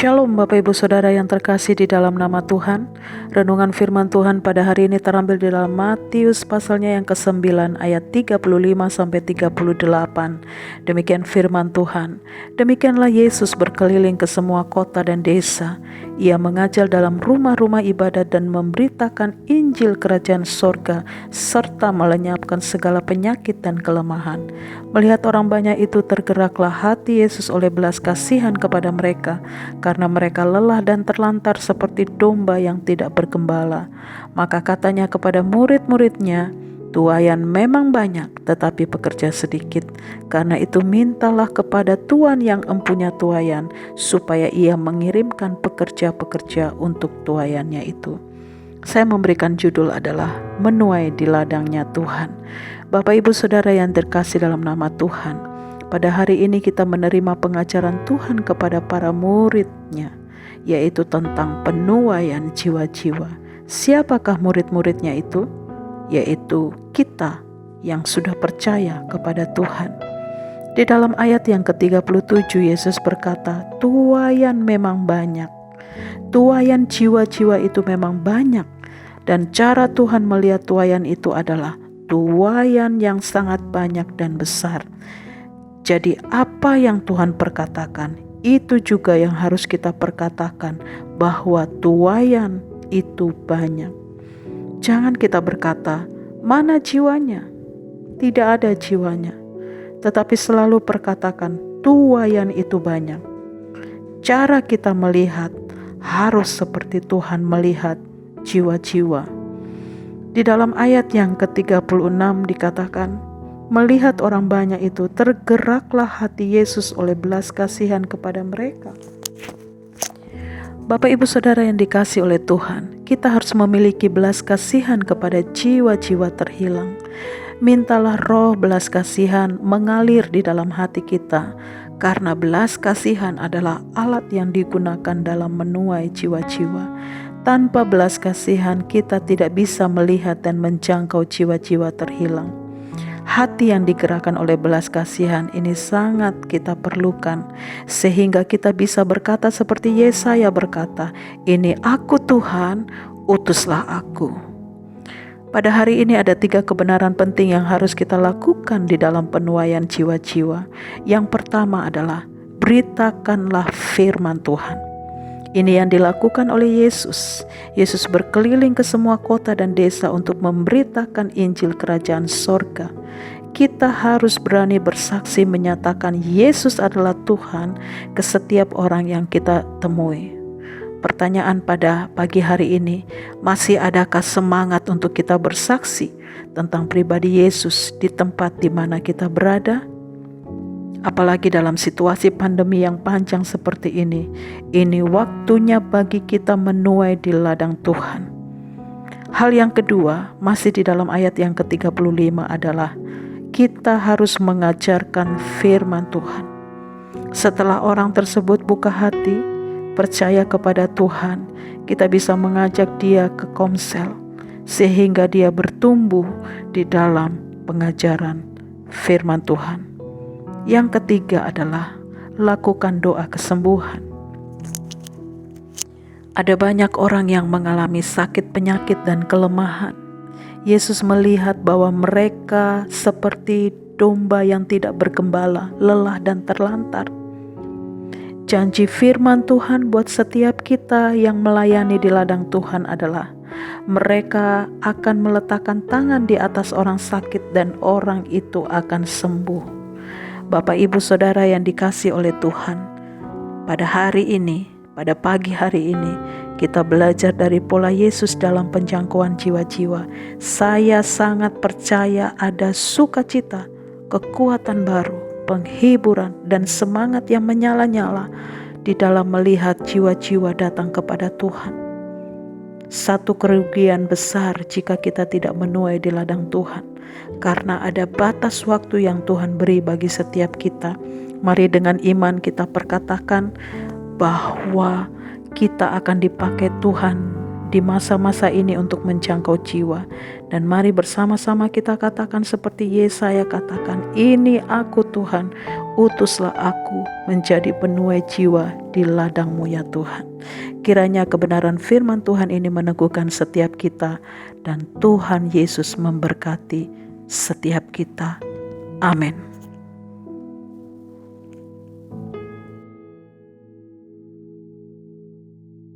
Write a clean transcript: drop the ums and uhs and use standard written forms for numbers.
Shalom Bapak Ibu Saudara yang terkasih di dalam nama Tuhan. Renungan firman Tuhan pada hari ini terambil di dalam Matius pasalnya yang ke-9 ayat 35 sampai 38. Demikian firman Tuhan. Demikianlah Yesus berkeliling ke semua kota dan desa. Ia mengajar dalam rumah-rumah ibadat dan memberitakan Injil kerajaan sorga serta melenyapkan segala penyakit dan kelemahan. Melihat orang banyak itu, tergeraklah hati Yesus oleh belas kasihan kepada mereka, karena mereka lelah dan terlantar seperti domba yang tidak bergembala. Maka katanya kepada murid-muridnya, "Tuaian memang banyak, tetapi pekerja sedikit. Karena itu mintalah kepada Tuan yang empunya tuaian, supaya ia mengirimkan pekerja-pekerja untuk tuaiannya itu." Saya memberikan judul adalah Menuai di Ladangnya Tuhan. Bapak Ibu Saudara yang terkasih dalam nama Tuhan, pada hari ini kita menerima pengajaran Tuhan kepada para muridnya, yaitu tentang penuaian jiwa-jiwa. Siapakah murid-muridnya itu? Yaitu kita yang sudah percaya kepada Tuhan. Di dalam ayat yang ke-37 Yesus berkata, tuaian memang banyak. Tuaian jiwa-jiwa itu memang banyak. Dan cara Tuhan melihat tuaian itu adalah tuaian yang sangat banyak dan besar. Jadi apa yang Tuhan perkatakan, itu juga yang harus kita perkatakan, bahwa tuaian itu banyak. Jangan kita berkata, mana jiwanya? Tidak ada jiwanya. Tetapi selalu perkatakan, tuaian itu banyak. Cara kita melihat harus seperti Tuhan melihat jiwa-jiwa. Di dalam ayat yang ke-36 dikatakan, melihat orang banyak itu, tergeraklah hati Yesus oleh belas kasihan kepada mereka. Bapak Ibu Saudara yang dikasih oleh Tuhan, kita harus memiliki belas kasihan kepada jiwa-jiwa terhilang. Mintalah roh belas kasihan mengalir di dalam hati kita, karena belas kasihan adalah alat yang digunakan dalam menuai jiwa-jiwa. Tanpa belas kasihan kita tidak bisa melihat dan menjangkau jiwa-jiwa terhilang. Hati yang digerakkan oleh belas kasihan ini sangat kita perlukan, sehingga kita bisa berkata seperti Yesaya berkata, "Ini aku Tuhan, utuslah aku." Pada hari ini ada 3 kebenaran penting yang harus kita lakukan di dalam penuaian jiwa-jiwa. Yang pertama adalah beritakanlah firman Tuhan. Ini yang dilakukan oleh Yesus. Yesus berkeliling ke semua kota dan desa untuk memberitakan Injil kerajaan sorga. Kita harus berani bersaksi menyatakan Yesus adalah Tuhan ke setiap orang yang kita temui. Pertanyaan pada pagi hari ini, masih adakah semangat untuk kita bersaksi tentang pribadi Yesus di tempat di mana kita berada? Apalagi dalam situasi pandemi yang panjang seperti ini waktunya bagi kita menuai di ladang Tuhan. Hal yang kedua, masih di dalam ayat yang ke-35 adalah kita harus mengajarkan firman Tuhan. Setelah orang tersebut buka hati, percaya kepada Tuhan, kita bisa mengajak dia ke komsel, sehingga dia bertumbuh di dalam pengajaran firman Tuhan. Yang ketiga adalah lakukan doa kesembuhan. Ada banyak orang yang mengalami sakit, penyakit, dan kelemahan. Yesus melihat bahwa mereka seperti domba yang tidak bergembala, lelah dan terlantar. Janji firman Tuhan buat setiap kita yang melayani di ladang Tuhan adalah mereka akan meletakkan tangan di atas orang sakit dan orang itu akan sembuh. Bapak Ibu Saudara yang dikasih oleh Tuhan, pada hari ini, pada pagi hari ini, kita belajar dari pola Yesus dalam penjangkauan jiwa-jiwa. Saya sangat percaya ada sukacita, kekuatan baru, penghiburan, dan semangat yang menyala-nyala di dalam melihat jiwa-jiwa datang kepada Tuhan. Satu kerugian besar jika kita tidak menuai di ladang Tuhan, karena ada batas waktu yang Tuhan beri bagi setiap kita. Mari dengan iman kita perkatakan bahwa kita akan dipakai Tuhan di masa-masa ini untuk menjangkau jiwa. Dan mari bersama-sama kita katakan seperti Yesaya katakan, "Ini aku Tuhan, Utuslah aku menjadi penuai jiwa di ladang-Mu ya Tuhan. Kiranya kebenaran firman Tuhan ini meneguhkan setiap kita, dan Tuhan Yesus memberkati setiap kita. Amin.